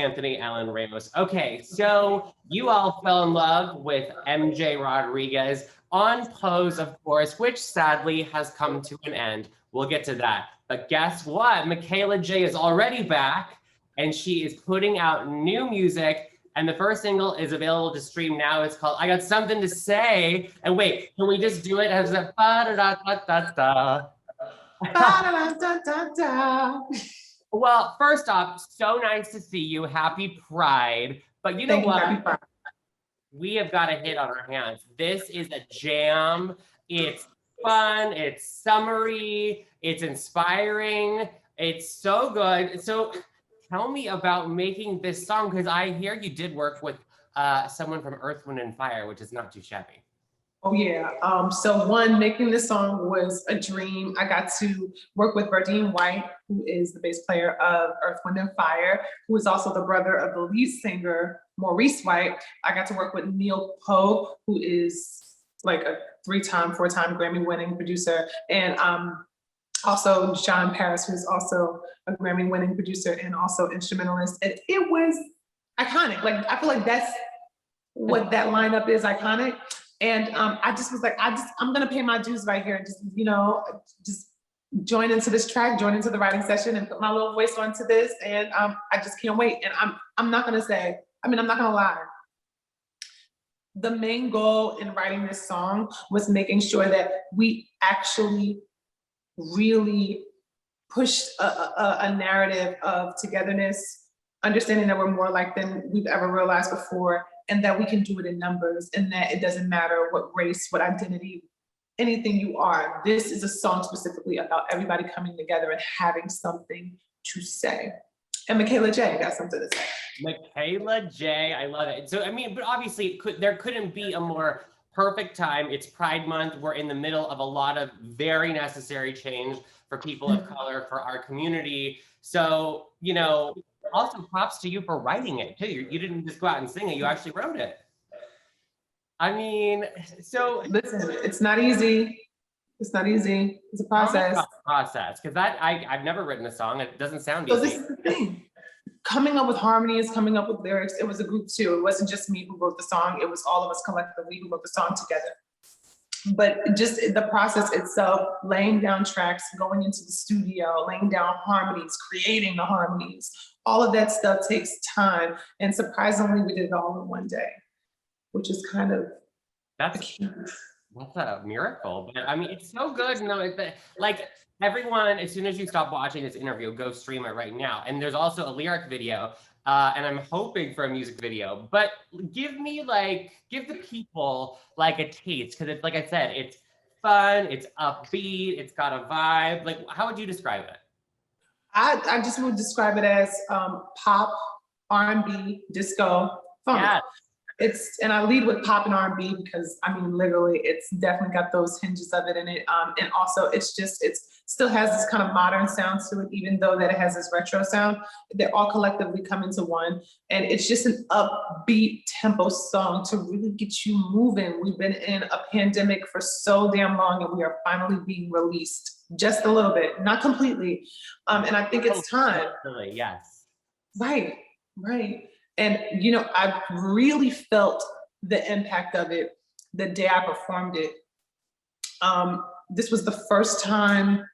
Anthony Allen Ramos. Okay, so you all fell in love with MJ Rodriguez on Pose, of course, which sadly has come to an end. We'll get to that. But guess what? Michaela Jaé is already back, and she is putting out new music. And the first single is available to stream now. It's called I Got Something to Say. And wait, can we just do it as a ba-da-da-da-da-da? Ba-da-da-da-da-da. Well, first off, so nice to see you. Happy Pride. But you know what? We have got a hit on our hands. This is a jam. It's fun. It's summery. It's inspiring. It's so good. So tell me about making this song, because I hear you did work with someone from Earth, Wind & Fire, which is not too shabby. Oh yeah. So one, making this song was a dream. I got to work with Verdine White, who is the bass player of Earth, Wind & Fire, who is also the brother of the lead singer, Maurice White. I got to work with Neil Pogue, who is like a 3-time, 4-time Grammy-winning producer, and also John Paris, who's also a Grammy-winning producer and also instrumentalist. And it was iconic. Like, I feel like that's what that lineup is, iconic. And I just was like, I'm gonna pay my dues right here. Just, you know, just join into this track, join into the writing session and put my little voice onto this. And I just can't wait. And I'm not gonna lie. The main goal in writing this song was making sure that we actually really pushed a narrative of togetherness, understanding that we're more alike than we've ever realized before, and that we can do it in numbers, and that it doesn't matter what race, what identity, anything you are. This is a song specifically about everybody coming together and having something to say. And Michaela Jaé got something to say. Michaela Jaé, I love it. So, I mean, but obviously there couldn't be a more perfect time. It's Pride Month. We're in the middle of a lot of very necessary change for people of color, for our community. So, you know, also props to you for writing it too. You didn't just go out and sing it, you actually wrote it. I mean, so. Listen, it's not easy. It's not easy. It's a process. Because I've never written a song. It doesn't sound easy. So this is the thing. Coming up with harmonies, coming up with lyrics, it was a group too. It wasn't just me who wrote the song. It was all of us collectively who wrote the song together. But just the process itself, laying down tracks, going into the studio, laying down harmonies, creating the harmonies, all of that stuff takes time. And surprisingly, we did it all in one day, which is kind of that's a miracle. But I mean, it's so good. No, like everyone, as soon as you stop watching this interview, go stream it right now. And there's also a lyric video, and I'm hoping for a music video. But give the people like a taste, because it's like I said, it's fun, it's upbeat, it's got a vibe. Like, how would you describe it? I just would describe it as pop, R&B, disco, funk. Yeah. And I lead with pop and R&B because I mean, literally, it's definitely got those hinges of it in it. And also it still has this kind of modern sound to it, even though that it has this retro sound. They all collectively come into one. And it's just an upbeat tempo song to really get you moving. We've been in a pandemic for so damn long, and we are finally being released just a little bit, not completely. And I think it's time. Really, yes. Right. And, you know, I really felt the impact of it the day I performed it. This was the first time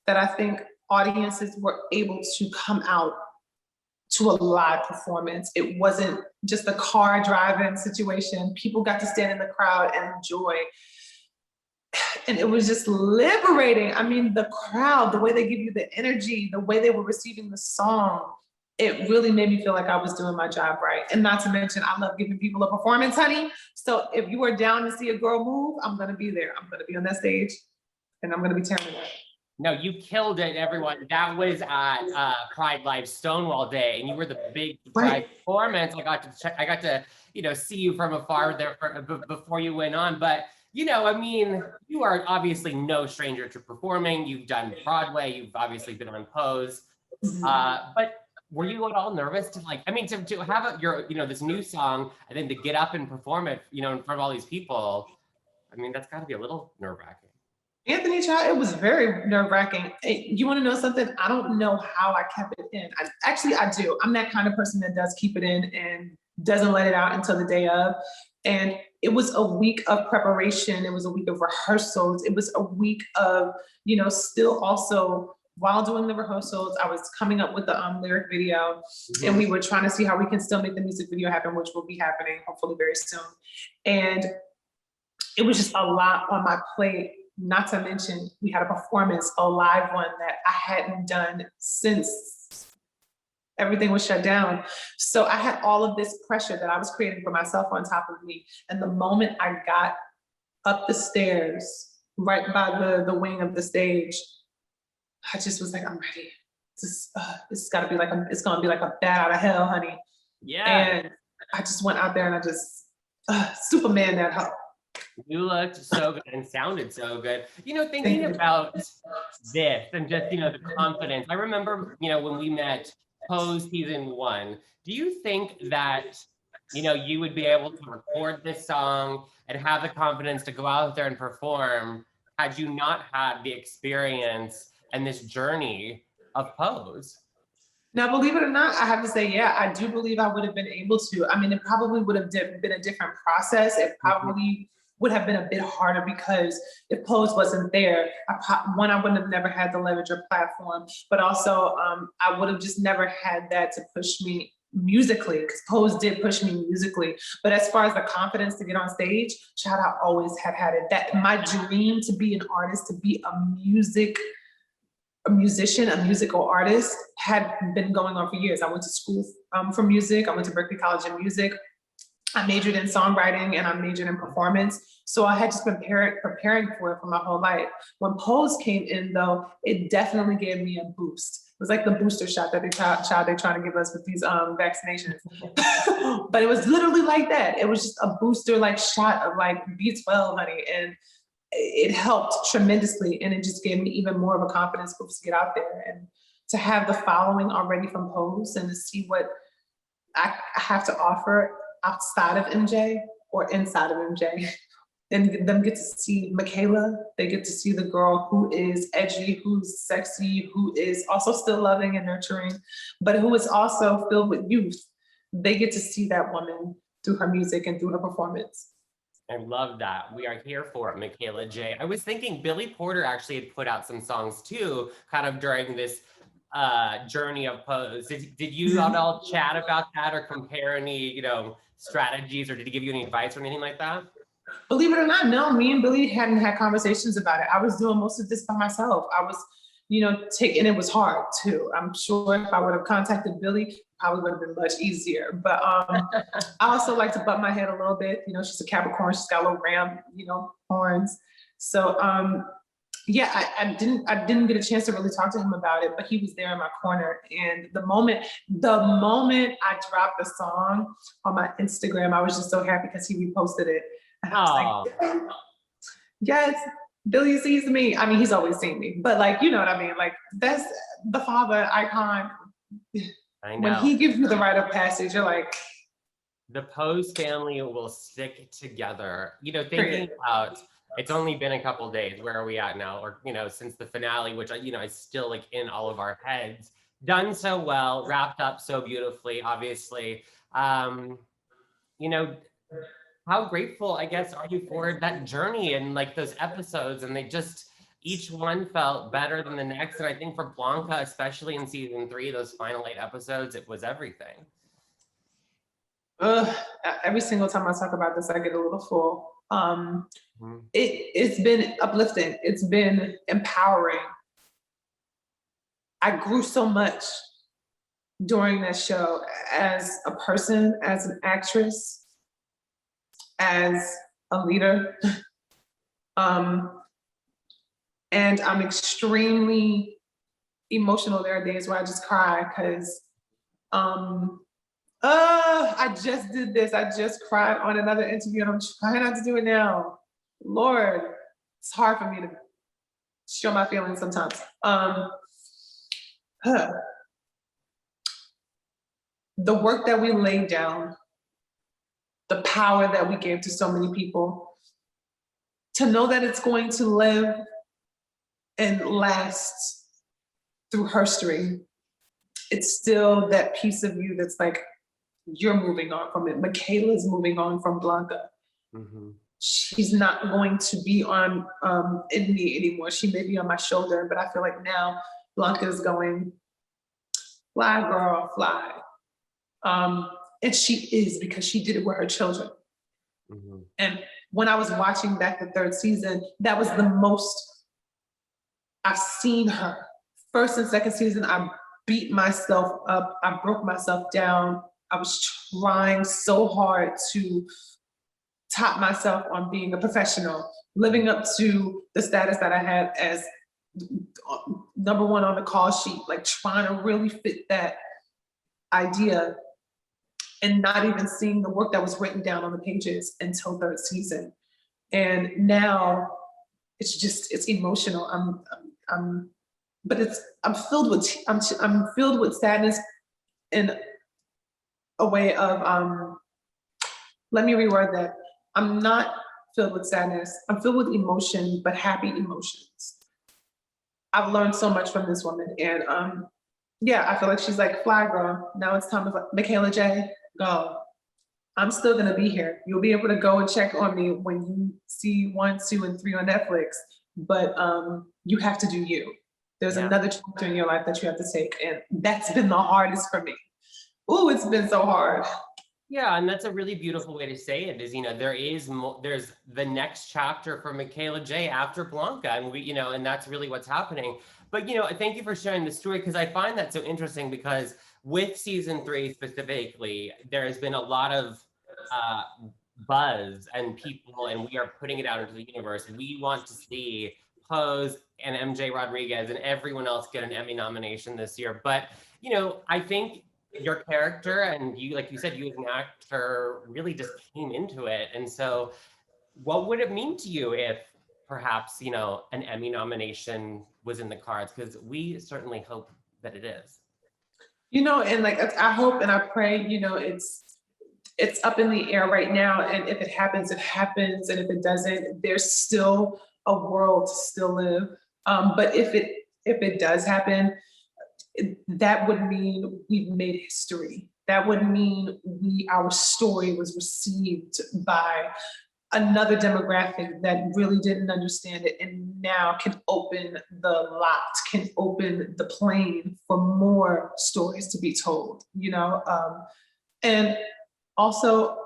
that I think audiences were able to come out to a live performance. It wasn't just a car driving situation. People got to stand in the crowd and enjoy. And it was just liberating. I mean, the crowd, the way they give you the energy, the way they were receiving the song, it really made me feel like I was doing my job right. And not to mention, I love giving people a performance, honey. So if you are down to see a girl move, I'm gonna be there. I'm gonna be on that stage and I'm gonna be tearing it up. No, you killed it, everyone. That was at Pride Live Stonewall Day, and you were the big Pride performance. I got to, you know, see you from afar there before you went on. But you know, I mean, you are obviously no stranger to performing. You've done Broadway. You've obviously been on Pose. But were you at all nervous to to have this new song and then to get up and perform it, you know, in front of all these people? I mean, that's got to be a little nerve-wracking. Anthony Child, it was very nerve-wracking. You want to know something? I don't know how I kept it in. I do. I'm that kind of person that does keep it in and doesn't let it out until the day of. And it was a week of preparation. It was a week of rehearsals. It was a week of, still also while doing the rehearsals, I was coming up with the lyric video, and we were trying to see how we can still make the music video happen, which will be happening hopefully very soon. And it was just a lot on my plate. Not to mention, we had a performance, a live one that I hadn't done since everything was shut down. So I had all of this pressure that I was creating for myself on top of me. And the moment I got up the stairs, right by the wing of the stage, I just was like, I'm ready. It's gonna be like a bat out of hell, honey. Yeah. And I just went out there and I just Superman that hoe. You looked so good and sounded so good. Thinking about this and just, the confidence. I remember, when we met Pose season 1, do you think that, you would be able to record this song and have the confidence to go out there and perform had you not had the experience and this journey of Pose? Now, believe it or not, I have to say, yeah, I do believe I would have been able to. I mean, it probably would have been a different process. It probably would have been a bit harder because if Pose wasn't there, I wouldn't have never had the leverage or platform, but also I would have just never had that to push me musically, because Pose did push me musically. But as far as the confidence to get on stage, child, I always have had it. That my dream to be an artist, to be a musician, a musical artist, had been going on for years. I went to school for music. I went to Berklee College of Music. I majored in songwriting and I majored in performance. So I had just been preparing for it for my whole life. When Pose came in though, it definitely gave me a boost. It was like the booster shot that they're trying to give us with these vaccinations. But it was literally like that. It was just a booster like shot of like B12, honey. And it helped tremendously. And it just gave me even more of a confidence boost to get out there and to have the following already from Pose and to see what I have to offer outside of MJ or inside of MJ. And them get to see Michaela, they get to see the girl who is edgy, who's sexy, who is also still loving and nurturing, but who is also filled with youth. They get to see that woman through her music and through her performance. I love that. We are here for it, Michaela Jaé. I was thinking Billy Porter actually had put out some songs too, kind of during this journey of Pose. Did you all chat about that or compare any, strategies, or did he give you any advice or anything like that? Believe it or not, no, me and Billy hadn't had conversations about it. I was doing most of this by myself. I was, and it was hard too. I'm sure if I would have contacted Billy, probably would have been much easier. But I also like to butt my head a little bit. She's a Capricorn, she's got a little ram, horns. So yeah, I didn't get a chance to really talk to him about it, but he was there in my corner. And the moment I dropped the song on my Instagram, I was just so happy because he reposted it. And I was like, yes, Billy sees me. I mean, he's always seen me, but like, you know what I mean? Like, that's the father icon. I know. When he gives you the rite of passage, you're like, the Pose family will stick together. Thinking about, it's only been a couple days. Where are we at now? Or, since the finale, which, is still like in all of our heads, done so well, wrapped up so beautifully, obviously. How grateful, I guess, are you for that journey and like those episodes, and they just, each one felt better than the next. And I think for Blanca, especially in season 3, those final 8 episodes, it was everything. Every single time I talk about this, I get a little full. It's been uplifting. It's been empowering. I grew so much during that show as a person, as an actress, as a leader. And I'm extremely emotional. There are days where I just cry because I just did this. I just cried on another interview and I'm trying not to do it now. Lord, it's hard for me to show my feelings sometimes. The work that we laid down, the power that we gave to so many people, to know that it's going to live and lasts through history, it's still that piece of you that's like, you're moving on from it. Michaela's moving on from Blanca. Mm-hmm. She's not going to be on in me anymore. She may be on my shoulder, but I feel like now Blanca is going, fly girl, fly. And she is, because she did it with her children. Mm-hmm. And when I was watching back the third season, that was the most I've seen her. First and second season, I beat myself up. I broke myself down. I was trying so hard to top myself on being a professional, living up to the status that I had as number one on the call sheet, like trying to really fit that idea, and not even seeing the work that was written down on the pages until third season. And now it's emotional. I'm filled with sadness in a way of, let me reword that. I'm not filled with sadness. I'm filled with emotion, but happy emotions. I've learned so much from this woman, and yeah, I feel like she's like, fly girl. Now it's time to, Michaela Jaé, go. I'm still gonna be here. You'll be able to go and check on me when you see 1, 2, and 3 on Netflix, but you have to do you. There's another chapter in your life that you have to take, and that's been the hardest for me. Ooh, it's been so hard. Yeah, and that's a really beautiful way to say it, is, there's the next chapter for Michaela Jaé after Blanca, and and that's really what's happening. But, thank you for sharing the story, because I find that so interesting, because with season 3 specifically, there has been a lot of buzz and people, and we are putting it out into the universe. We want to see Pose and MJ Rodriguez and everyone else get an Emmy nomination this year. But, I think your character, and you, like you said, you as an actor really just came into it. And so what would it mean to you if perhaps, an Emmy nomination was in the cards? Because we certainly hope that it is. And like, I hope and I pray, it's up in the air right now. And if it happens, it happens. And if it doesn't, there's still a world to still live. But if it does happen, that would mean we've made history. That would mean our story was received by another demographic that really didn't understand it, and now can open the lot, can open the plane for more stories to be told, and also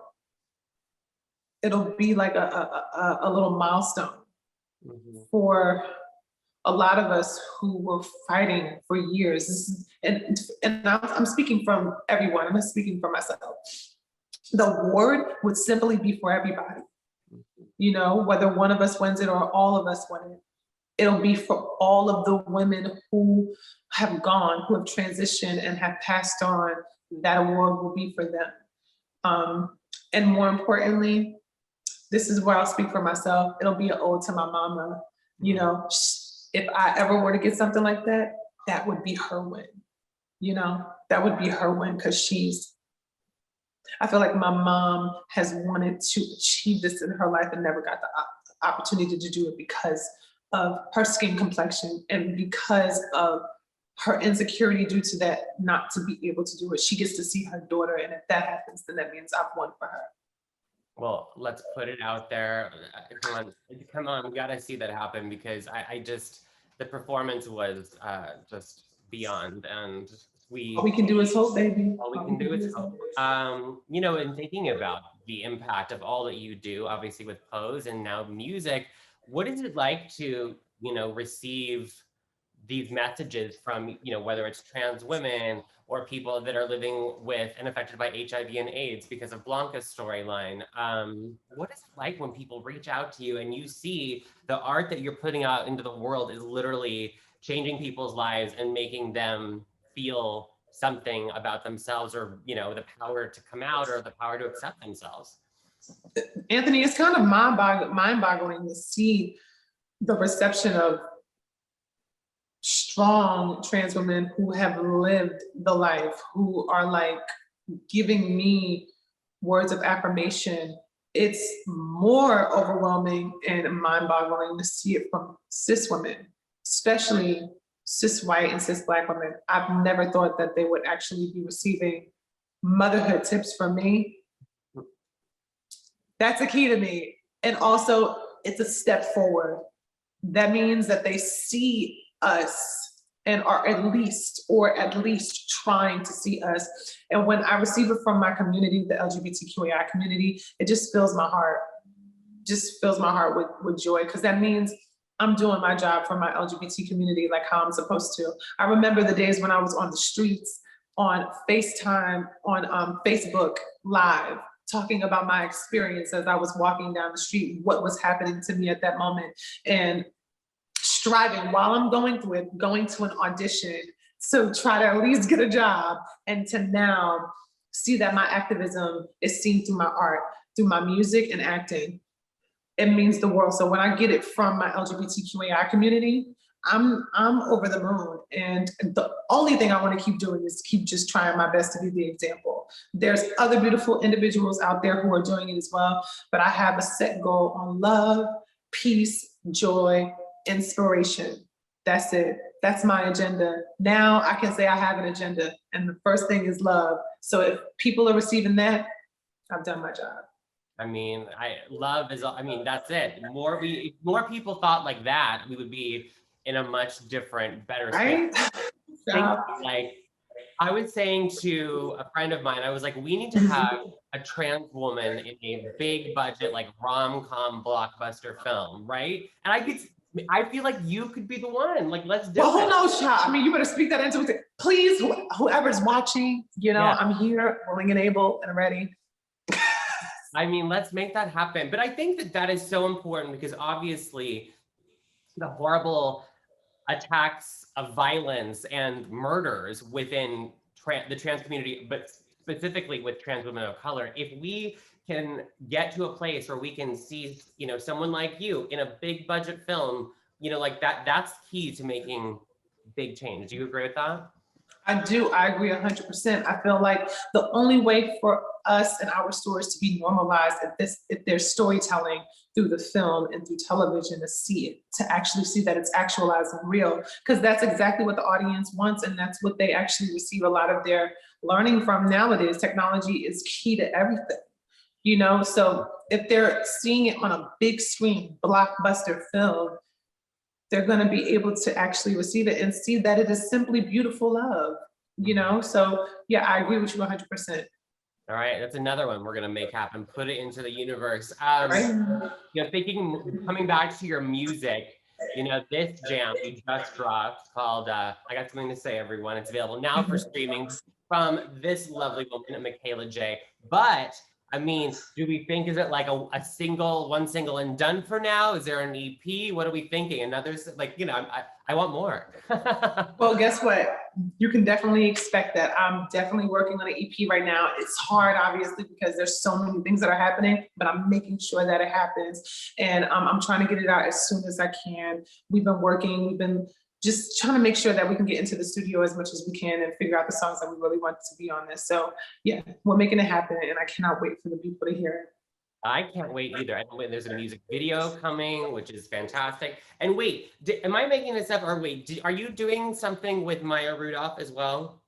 it'll be like a little milestone for a lot of us who were fighting for years. And I'm speaking from everyone. I'm not speaking for myself. The award would simply be for everybody. Whether one of us wins it or all of us win it, it'll be for all of the women who have gone, who have transitioned and have passed on. That award will be for them. And more importantly, this is where I'll speak for myself. It'll be an ode to my mama. If I ever were to get something like that, that would be her win. That would be her win, because I feel like my mom has wanted to achieve this in her life and never got the opportunity to do it because of her skin complexion and because of her insecurity due to that, not to be able to do it. She gets to see her daughter, and if that happens, then that means I've won for her. Well, let's put it out there. Come on, we gotta see that happen, because I just, the performance was just beyond, and all we can do is hope, baby. All we can do is hope. And thinking about the impact of all that you do, obviously with Pose and now music, what is it like to, receive these messages from, whether it's trans women or people that are living with and affected by HIV and AIDS because of Blanca's storyline? What is it like when people reach out to you and you see the art that you're putting out into the world is literally changing people's lives and making them feel something about themselves, or, the power to come out or the power to accept themselves? Anthony, it's kind of mind-boggling to see the reception of strong trans women who have lived the life, who are like giving me words of affirmation. It's more overwhelming and mind-boggling to see it from cis women especially cis white and cis Black women, I've never thought that they would actually be receiving motherhood tips from me. That's a key to me. And also, it's a step forward. That means that they see us and are at least trying to see us. And when I receive it from my community, the LGBTQAI community, it just fills my heart. Just fills my heart with joy, because that means I'm doing my job for my LGBT community like how I'm supposed to. I remember the days when I was on the streets, on FaceTime, on Facebook Live, talking about my experience as I was walking down the street, what was happening to me at that moment, and striving while I'm going through it, going to an audition to try to at least get a job, and to now see that my activism is seen through my art, through my music and acting. It means the world. So when I get it from my LGBTQAI community, I'm over the moon. And the only thing I want to keep doing is keep just trying my best to be the example. There's other beautiful individuals out there who are doing it as well, but I have a set goal on love, peace, joy, inspiration. That's it. That's my agenda. Now I can say I have an agenda, and the first thing is love. So if people are receiving that, I've done my job. I mean, love is, I mean, that's it. If more people thought like that, we would be in a much different, better space. Right? Like, I was saying to a friend of mine, I was like, we need to have a trans woman in a big budget, like rom-com blockbuster film, right? And I feel like you could be the one. Like, let's do it. Well, who knows, child? I mean, you better speak that into it. Please, whoever's watching, yeah. I'm here, willing and able and ready. I mean, let's make that happen. But I think that is so important, because obviously the horrible attacks of violence and murders within the trans community, but specifically with trans women of color, if we can get to a place where we can see, someone like you in a big budget film, like that's key to making big change. Do you agree with that? I do. I agree 100%. I feel like the only way for us and our stories to be normalized, if there's storytelling through the film and through television, to see it, to actually see that it's actualized and real, because that's exactly what the audience wants, and that's what they actually receive a lot of their learning from nowadays. Technology is key to everything, So if they're seeing it on a big screen, blockbuster film, they're going to be able to actually receive it and see that it is simply beautiful love, So yeah, I agree with you 100%. All right, that's another one we're gonna make happen. Put it into the universe. Right. Coming back to your music, this jam you just dropped called "I Got Something to Say, Everyone." It's available now for streaming from this lovely woman, Michaela Jaé. But I mean, do we think, is it like one single and done for now? Is there an EP? What are we thinking? Another's I want more. Well, guess what? You can definitely expect that. I'm definitely working on an EP right now. It's hard, obviously, because there's so many things that are happening, but I'm making sure that it happens. And I'm trying to get it out as soon as I can. We've been just trying to make sure that we can get into the studio as much as we can and figure out the songs that we really want to be on this. So yeah, we're making it happen, and I cannot wait for the people to hear it. I can't wait either. I can't wait. There's a music video coming, which is fantastic. And wait, am I making this up, or wait, are you doing something with Maya Rudolph as well?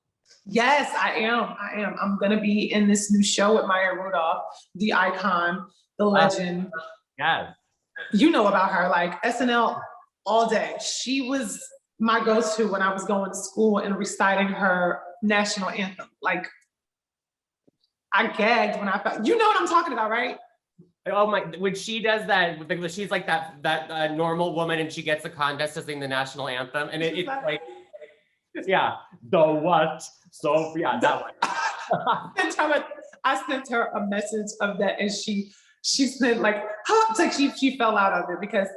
Yes, I am. I'm gonna be in this new show with Maya Rudolph, the icon, the legend. Yeah. You know about her, like SNL all day. She was my go-to when I was going to school and reciting her national anthem. Like, I gagged when I felt, you know what I'm talking about, right? Oh my, when she does that, she's like that normal woman, and she gets the contest to sing the national anthem, and it's like, yeah, the what? So yeah, that one. I sent her a message of that, and she said like, it's like she fell out of it, because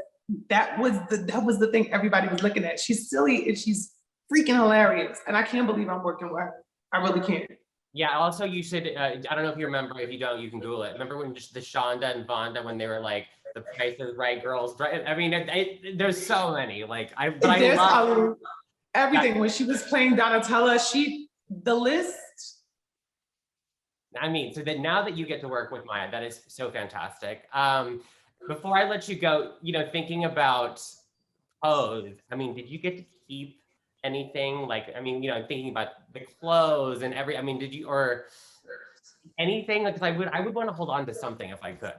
that was the thing everybody was looking at. She's silly and she's freaking hilarious, and I can't believe I'm working with her. I really can't. Yeah, also you should, I don't know if you remember, if you don't, you can Google it. Remember when just the Shonda and Vonda, when they were like, the Price is Right girls, right? I mean, there's so many, I love everything. When she was playing Donatella, the list. I mean, so that now that you get to work with Maya, that is so fantastic. Before I let you go, thinking about Pose, I mean, did you get to keep anything? Like, I mean, you know, thinking about the clothes and I mean, did you, or anything? Because I would want to hold on to something if I could.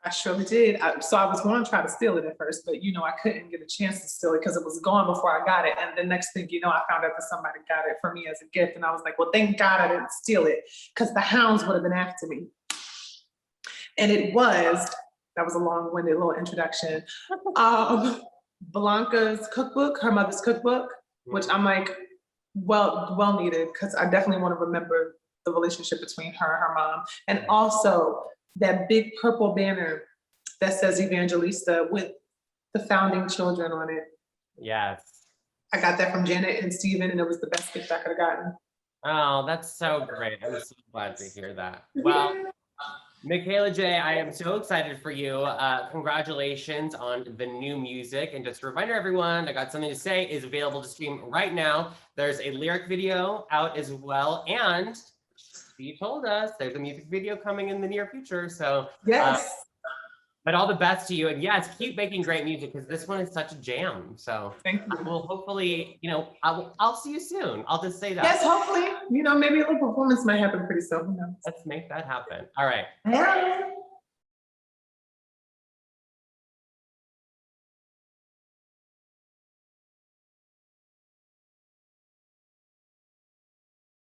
I surely did. So I was going to try to steal it at first, but you know, I couldn't get a chance to steal it because it was gone before I got it. And the next thing you know, I found out that somebody got it for me as a gift. And I was like, well, thank God I didn't steal it because the hounds would have been after me. And that was a long-winded little introduction. Blanca's cookbook, her mother's cookbook, which I'm like, well needed, because I definitely want to remember the relationship between her and her mom. And also that big purple banner that says Evangelista with the founding children on it. Yes. I got that from Janet and Steven, and it was the best gift I could have gotten. Oh, that's so great. I'm so glad to hear that. Well, Michaela Jaé, I am so excited for you. Congratulations on the new music. And just a reminder, everyone, I Got Something to Say is available to stream right now. There's a lyric video out as well. And Steve told us there's a music video coming in the near future. So yes. But all the best to you. And yes, keep making great music because this one is such a jam. So thank you. We'll hopefully, you know, I'll see you soon. I'll just say that. Yes, hopefully. You know, maybe a little performance might happen pretty soon. Who knows? Let's make that happen. All right. Yeah.